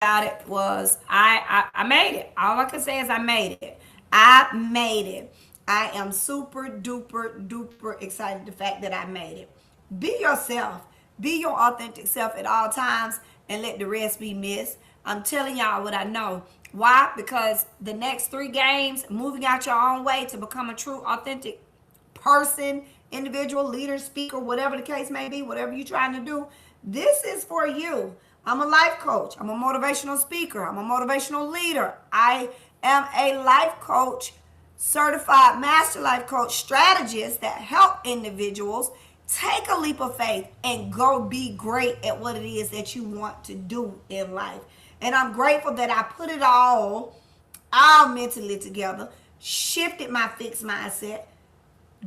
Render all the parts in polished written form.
about it was I made it. All I can say is I made it. I made it. I am super duper duper excited the fact that I made it. Be yourself. Be your authentic self at all times and let the rest be missed. I'm telling y'all what I know. Why? Because the next 3 games, moving out your own way to become a true authentic person, individual, leader, speaker, whatever the case may be, whatever you're trying to do, this is for you. I'm a life coach. I'm a motivational speaker. I'm a motivational leader. I am a life coach, certified master life coach strategist that help individuals take a leap of faith and go be great at what it is that you want to do in life. And I'm grateful that I put it all mentally together, shifted my fixed mindset,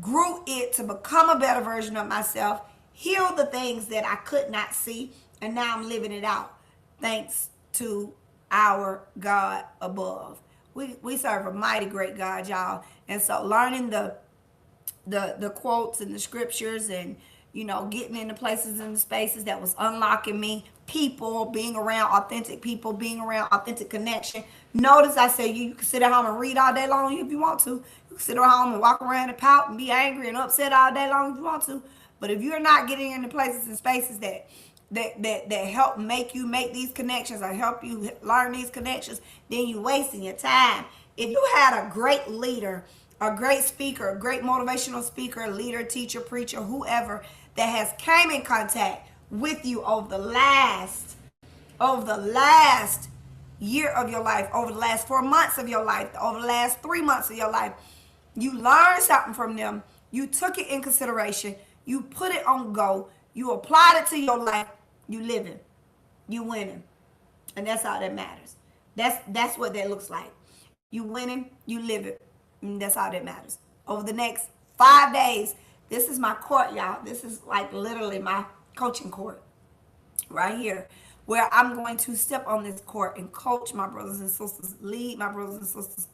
grew it to become a better version of myself, heal the things that I could not see, and now I'm living it out. Thanks to our God above. We serve a mighty great God, y'all. And so learning the quotes and the scriptures and getting into places and spaces that was unlocking me, people, being around authentic people, being around authentic connection. Notice I said you can sit at home and read all day long if you want to. You can sit at home and walk around and pout and be angry and upset all day long if you want to. But if you're not getting into places and spaces that help make you make these connections or help you learn these connections, then you're wasting your time. If you had a great leader, a great speaker, a great motivational speaker, leader, teacher, preacher, whoever that has came in contact with you over the last year of your life, over the last 4 months of your life, over the last 3 months of your life, you learned something from them, you took it in consideration, you put it on go, you applied it to your life, you living, you winning. And that's all that matters. That's what that looks like. You winning, you living. And that's all that matters. Over the next 5 days, this is my court, y'all. This is like literally my coaching court right here, where I'm going to step on this court and coach my brothers and sisters, lead my brothers and sisters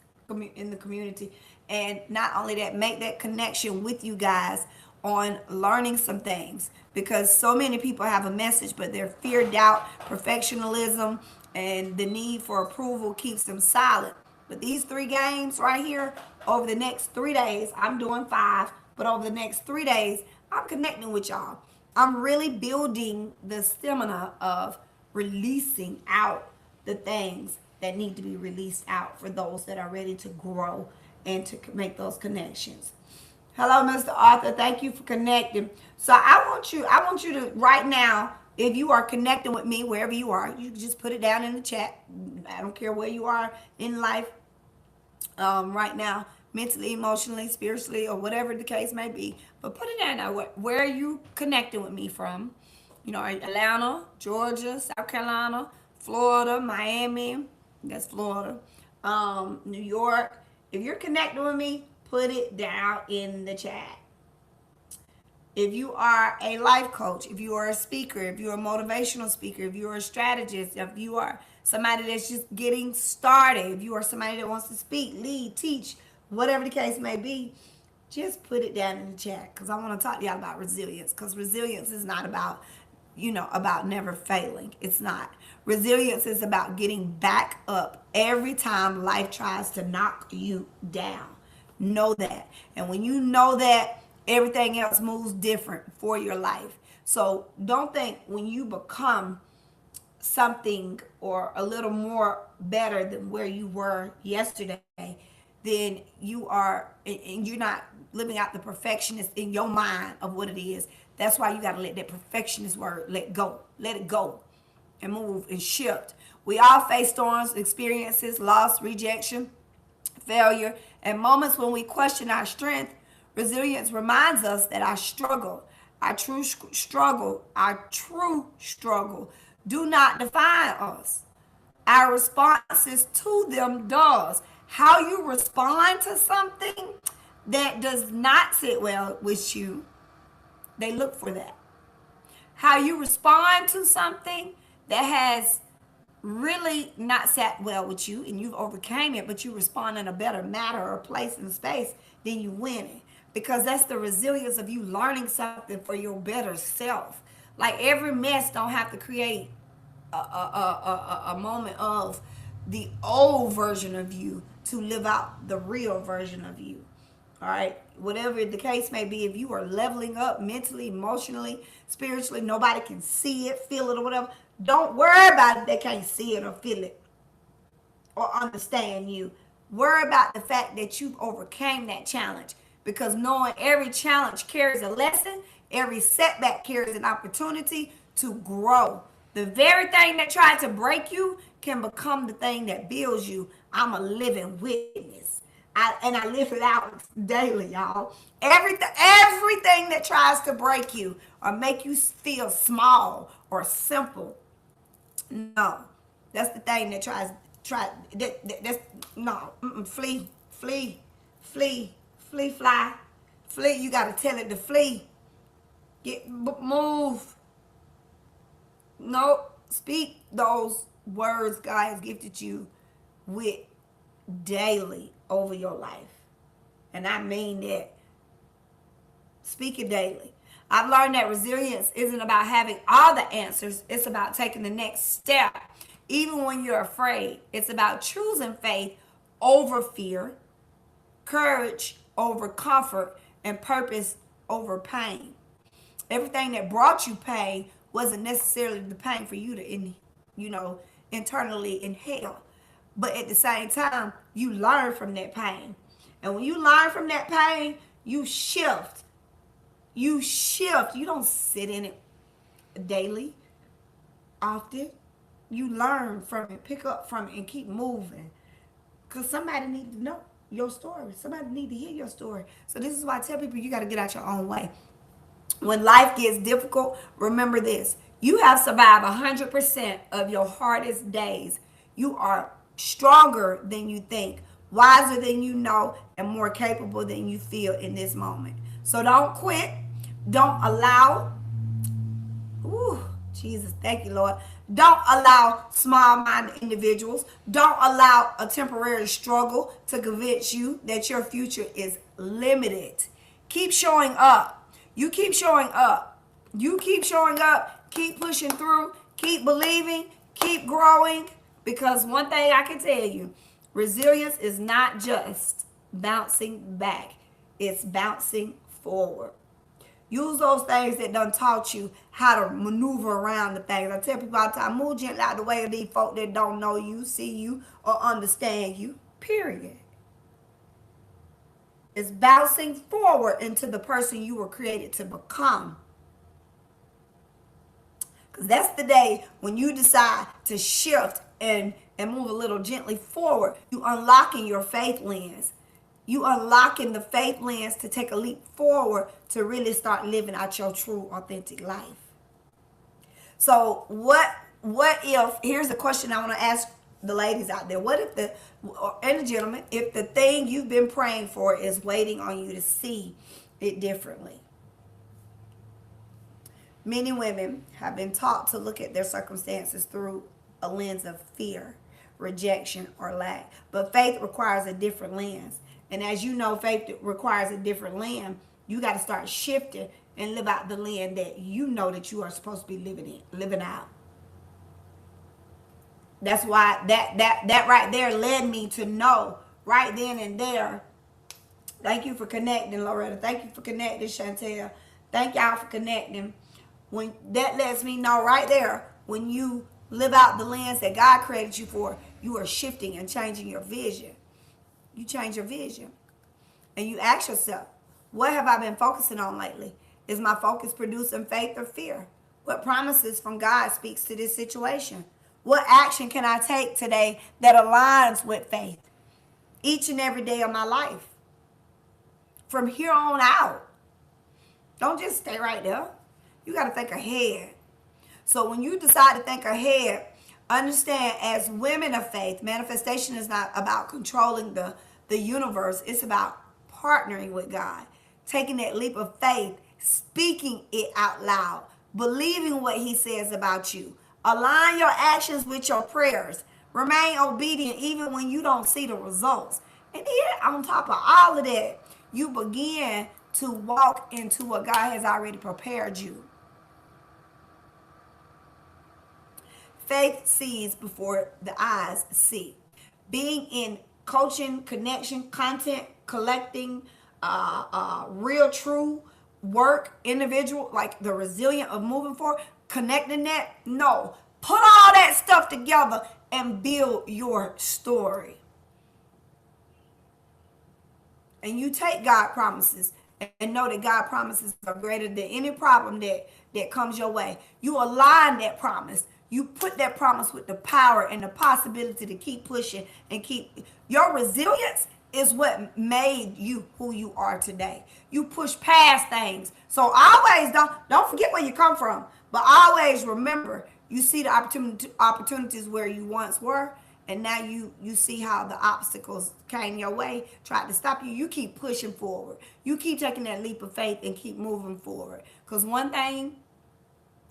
in the community, and not only that, make that connection with you guys on learning some things, because so many people have a message, but their fear, doubt, perfectionism, and the need for approval keeps them silent. But these 3 games right here, over the next 3 days, I'm doing 5, but over the next 3 days, I'm connecting with y'all. I'm really building the stamina of releasing out the things that need to be released out for those that are ready to grow and to make those connections. Hello, Mr. Arthur. Thank you for connecting. So I want you to right now, if you are connecting with me wherever you are, you can just put it down in the chat. I don't care where you are in life right now, mentally, emotionally, spiritually, or whatever the case may be. But put it down now. Where are you connecting with me from? Atlanta, Georgia, South Carolina, Florida, Miami. That's Florida. New York. If you're connecting with me, put it down in the chat. If you are a life coach, if you are a speaker, if you're a motivational speaker, if you're a strategist, if you are somebody that's just getting started, if you are somebody that wants to speak, lead, teach, whatever the case may be, just put it down in the chat, because I want to talk to y'all about resilience, because resilience is not about never failing. It's not. Resilience is about getting back up every time life tries to knock you down. Know that. And when you know that, everything else moves different for your life. So don't think when you become something or a little more better than where you were yesterday, then you're not living out the perfectionist in your mind of what it is. That's why you got to let that perfectionist word let it go and move and shift. We all face storms, experiences, loss, rejection, failure, and moments when we question our strength. Resilience reminds us that our true struggle do not define us. Our responses to them does. How you respond to something that does not sit well with you, they look for that. How you respond to something that has really not sat well with you and you've overcame it, but you respond in a better matter or place and space, then you win it. Because that's the resilience of you learning something for your better self. Like every mess don't have to create a moment of the old version of you to live out the real version of you. All right, whatever the case may be, if you are leveling up mentally, emotionally, spiritually, nobody can see it, feel it, or whatever. Don't worry about it. They can't see it or feel it or understand you. Worry about the fact that you overcame that challenge, because knowing every challenge carries a lesson, every setback carries an opportunity to grow. The very thing that tried to break you can become the thing that builds you. I'm a living witness. I live it out daily, y'all. Everything that tries to break you or make you feel small or simple, no, that's the thing that that's no. Flee, flee, flee, flee, fly, flee. You gotta tell it to flee. Move. No, speak those words God has gifted you with daily over your life, and I mean that. Speak it daily. I've learned that resilience isn't about having all the answers. It's about taking the next step. Even when you're afraid, it's about choosing faith over fear, courage over comfort, and purpose over pain. Everything that brought you pain wasn't necessarily the pain for you to, internally inhale. But at the same time, you learn from that pain. And when you learn from that pain, you shift. You shift. You don't sit in it daily, often. You learn from it, pick up from it, and keep moving. Because somebody needs to know your story. Somebody needs to hear your story. So this is why I tell people you got to get out your own way. When life gets difficult, remember this. You have survived 100% of your hardest days. You are stronger than you think, wiser than you know, and more capable than you feel in this moment. So don't quit. Don't allow, Jesus, thank you, Lord. Don't allow small-minded individuals. Don't allow a temporary struggle to convince you that your future is limited. Keep showing up. You keep showing up. You keep showing up. Keep pushing through. Keep believing. Keep growing. Because one thing I can tell you, resilience is not just bouncing back. It's bouncing forward. Use those things that done taught you how to maneuver around the things. I tell people all the time, move gently out the way of these folk that don't know you, see you, or understand you. Period. It's bouncing forward into the person you were created to become. Because that's the day when you decide to shift and move a little gently forward. You unlocking your faith lens. You unlocking the faith lens to take a leap forward to really start living out your true, authentic life. So what if, here's a question I want to ask the ladies out there. What if and the gentlemen, if the thing you've been praying for is waiting on you to see it differently? Many women have been taught to look at their circumstances through a lens of fear, rejection, or lack. But faith requires a different lens. And as you know, faith requires a different lens. You got to start shifting and live out the lens that you know that you are supposed to be living out. That's why that right there led me to know right then and there. Thank you for connecting, Loretta. Thank you for connecting, Chantel. Thank y'all for connecting. When that lets me know right there, when you live out the lens that God created you for, you are shifting and changing your vision. You change your vision. And you ask yourself, what have I been focusing on lately? Is my focus producing faith or fear? What promises from God speaks to this situation? What action can I take today that aligns with faith? Each and every day of my life. From here on out. Don't just stay right there. You got to think ahead. So when you decide to think ahead, understand, as women of faith, manifestation is not about controlling the universe. It's about partnering with God, taking that leap of faith, speaking it out loud, believing what he says about you. Align your actions with your prayers. Remain obedient even when you don't see the results. And then on top of all of that, you begin to walk into what God has already prepared you. Faith sees before the eyes see. Being in coaching, connection, content, collecting, real, true work, individual, like the resilient of moving forward, connecting that. No, put all that stuff together and build your story. And you take God promises and know that God promises are greater than any problem that comes your way. You align that promise. You put that promise with the power and the possibility to keep pushing and keep. Your resilience is what made you who you are today. You push past things. So always don't forget where you come from, but always remember you see the opportunities where you once were, and now you see how the obstacles came your way, tried to stop you. You keep pushing forward. You keep taking that leap of faith and keep moving forward. Because one thing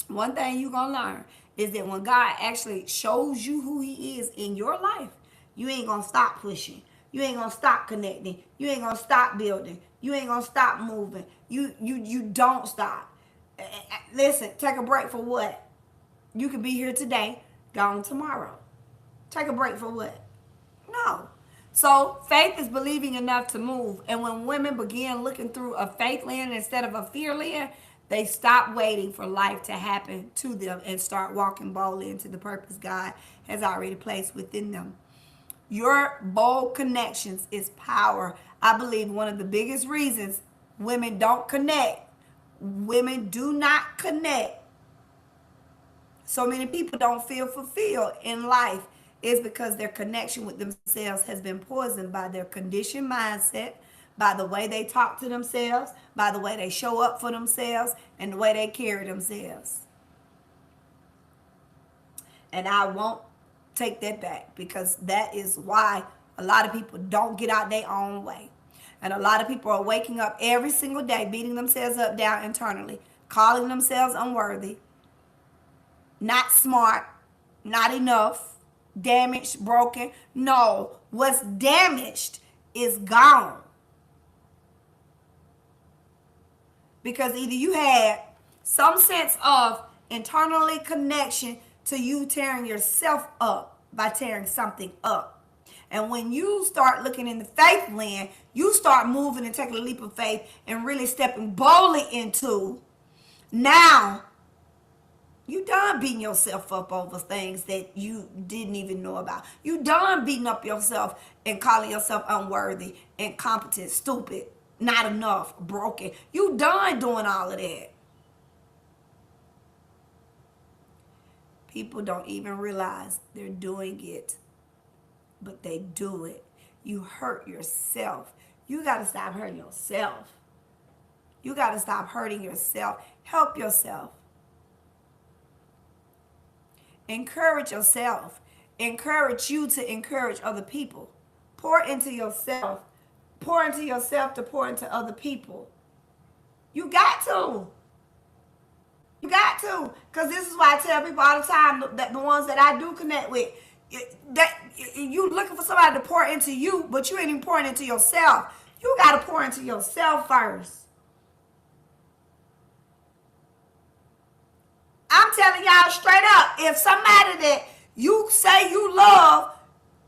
you're going to learn is that when God actually shows you who he is in your life, you ain't going to stop pushing. You ain't going to stop connecting. You ain't going to stop building. You ain't going to stop moving. You don't stop. Listen, take a break for what? You could be here today, gone tomorrow. Take a break for what? No. So faith is believing enough to move. And when women begin looking through a faith lens instead of a fear lens, they stop waiting for life to happen to them and start walking boldly into the purpose God has already placed within them. Your bold connections is power. I believe one of the biggest reasons women don't connect, women do not connect, so many people don't feel fulfilled in life, is because their connection with themselves has been poisoned by their conditioned mindset, by the way they talk to themselves, by the way they show up for themselves, and the way they carry themselves. And I won't take that back, because that is why a lot of people don't get out their own way. And a lot of people are waking up every single day, beating themselves up down internally, calling themselves unworthy, not smart, not enough, damaged, broken. No, what's damaged is gone. Because either you had some sense of internally connection to you tearing yourself up by tearing something up. And when you start looking in the faith lens, you start moving and taking a leap of faith and really stepping boldly into, now you done beating yourself up over things that you didn't even know about. You done beating up yourself and calling yourself unworthy, incompetent, stupid, not enough, broken. You done doing all of that. People don't even realize they're doing it, but they do it. You hurt yourself. You got to stop hurting yourself. You got to stop hurting yourself. Help yourself. Encourage yourself. Encourage you to encourage other people. Pour into yourself. Pour into yourself to pour into other people. You got to. You got to. Because this is why I tell people all the time that the ones that I do connect with, that you looking for somebody to pour into you, but you ain't even pouring into yourself. You got to pour into yourself first. I'm telling y'all straight up, if somebody that you say you love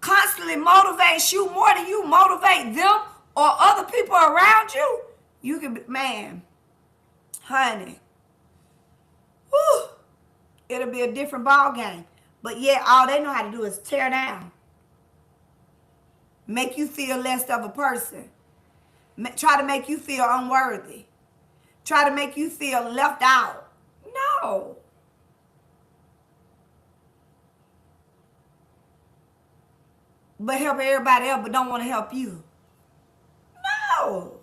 constantly motivates you more than you motivate them or other people around you, you can be, man, honey, whew, it'll be a different ball game. But yeah, all they know how to do is tear down. Make you feel less of a person. Try to make you feel unworthy. Try to make you feel left out. No. But help everybody else, but don't want to help you. No.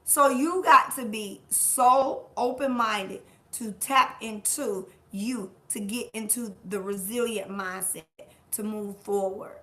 So you got to be so open-minded to tap into you, to get into the resilient mindset, to move forward.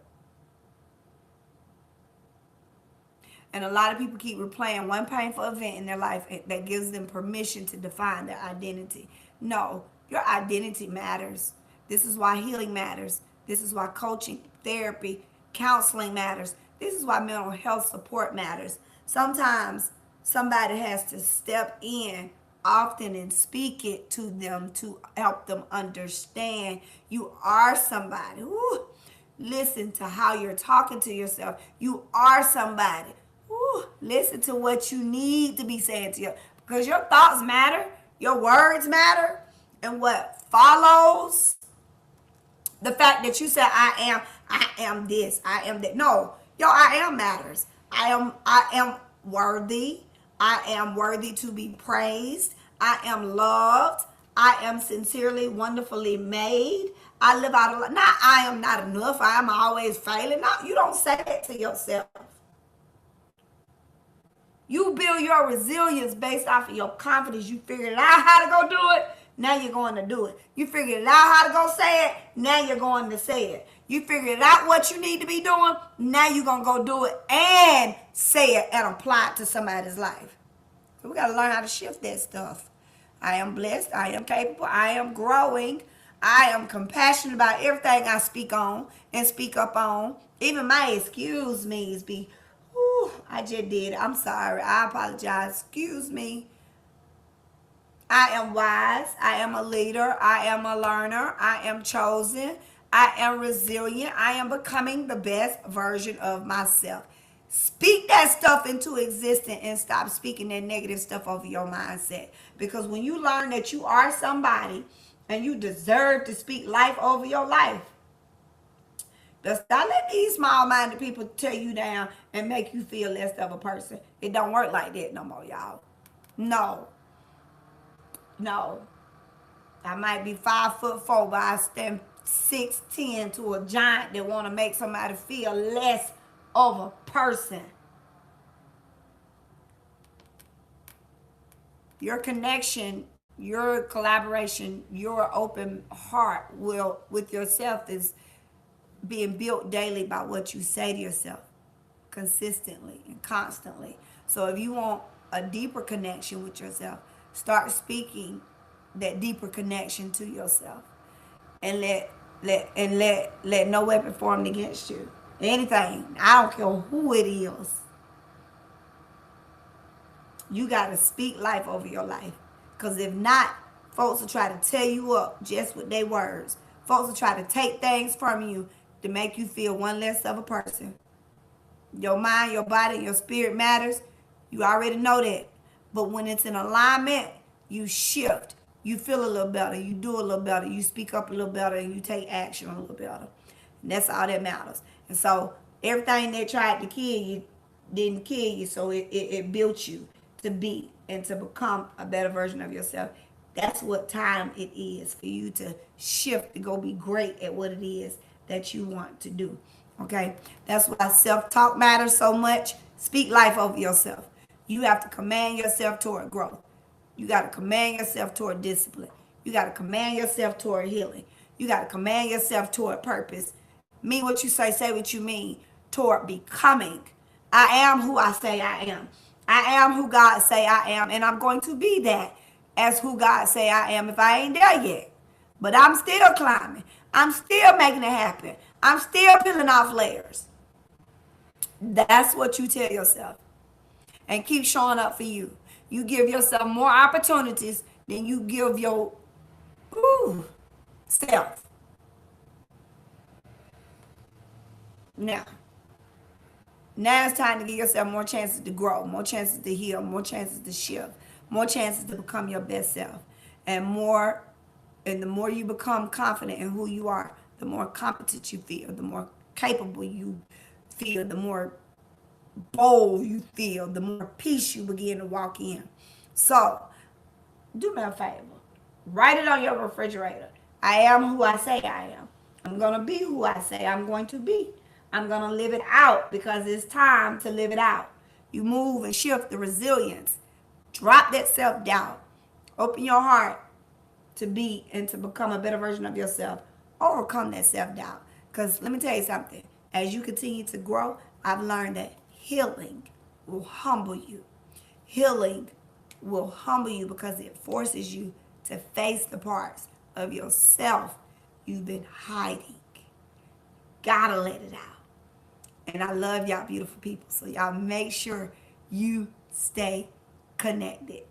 And a lot of people keep replaying one painful event in their life that gives them permission to define their identity. No, your identity matters. This is why healing matters. This is why coaching, therapy, counseling matters. This is why mental health support matters. Sometimes somebody has to step in often and speak it to them to help them understand you are somebody. Woo. Listen to how you're talking to yourself. You are somebody. Woo. Listen to what you need to be saying to you, because your thoughts matter, your words matter, and what follows the fact that you said I am this, I am that. No, your I am matters. I am worthy. I am worthy to be praised. I am loved. I am sincerely, wonderfully made. I live out a lot. Not I am not enough. I am always failing. No, you don't say it to yourself. You build your resilience based off of your confidence. You figured out how to go do it. Now you're going to do it. You figured out how to go say it. Now you're going to say it. You figured out what you need to be doing. Now you're going to go do it and say it and apply it to somebody's life. So we got to learn how to shift that stuff. I am blessed. I am capable. I am growing. I am compassionate about everything I speak on and speak up on. Even my excuse me's be, ooh, I just did it. I'm sorry. I apologize. Excuse me. I am wise. I am a leader. I am a learner. I am chosen. I am resilient. I am becoming the best version of myself. Speak that stuff into existence and stop speaking that negative stuff over your mindset. Because when you learn that you are somebody and you deserve to speak life over your life, don't let these small-minded people tear you down and make you feel less of a person. It don't work like that no more, y'all. No. No. I might be 5'4", but I stand 6'10" to a giant that want to make somebody feel less of a person. Your connection, your collaboration, your open heart will with yourself is being built daily by what you say to yourself consistently and constantly. So if you want a deeper connection with yourself, start speaking that deeper connection to yourself, and let no weapon formed against you. Anything, I don't care who it is. You got to speak life over your life, because if not, folks will try to tear you up just with their words. Folks will try to take things from you to make you feel one less of a person. Your mind, your body, your spirit matters. You already know that. But when it's in alignment, you shift. You feel a little better. You do a little better. You speak up a little better, and you take action a little better. And that's all that matters. And so everything they tried to kill you didn't kill you. So it built you to be and to become a better version of yourself. That's what time it is for you to shift to go be great at what it is that you want to do. Okay? That's why self-talk matters so much. Speak life over yourself. You have to command yourself toward growth. You got to command yourself toward discipline. You got to command yourself toward healing. You got to command yourself toward purpose. Mean what you say what you mean, toward becoming. I am who I say I am. I am who God say I am, and I'm going to be that as who God say I am if I ain't there yet. But I'm still climbing. I'm still making it happen. I'm still peeling off layers. That's what you tell yourself. And keep showing up for you. You give yourself more opportunities than you give your self. Now it's time to give yourself more chances to grow, more chances to heal, more chances to shift, more chances to become your best self. And the more you become confident in who you are, the more competent you feel, the more capable you feel, the more bold you feel, the more peace you begin to walk in. So, do me a favor. Write it on your refrigerator. I am who I say I am. I'm going to be who I say I'm going to be. I'm going to live it out because it's time to live it out. You move and shift the resilience. Drop that self-doubt. Open your heart to be and to become a better version of yourself. Overcome that self-doubt. Because let me tell you something. As you continue to grow, I've learned that healing will humble you. Healing will humble you because it forces you to face the parts of yourself you've been hiding. Gotta let it out. And I love y'all beautiful people. So y'all make sure you stay connected.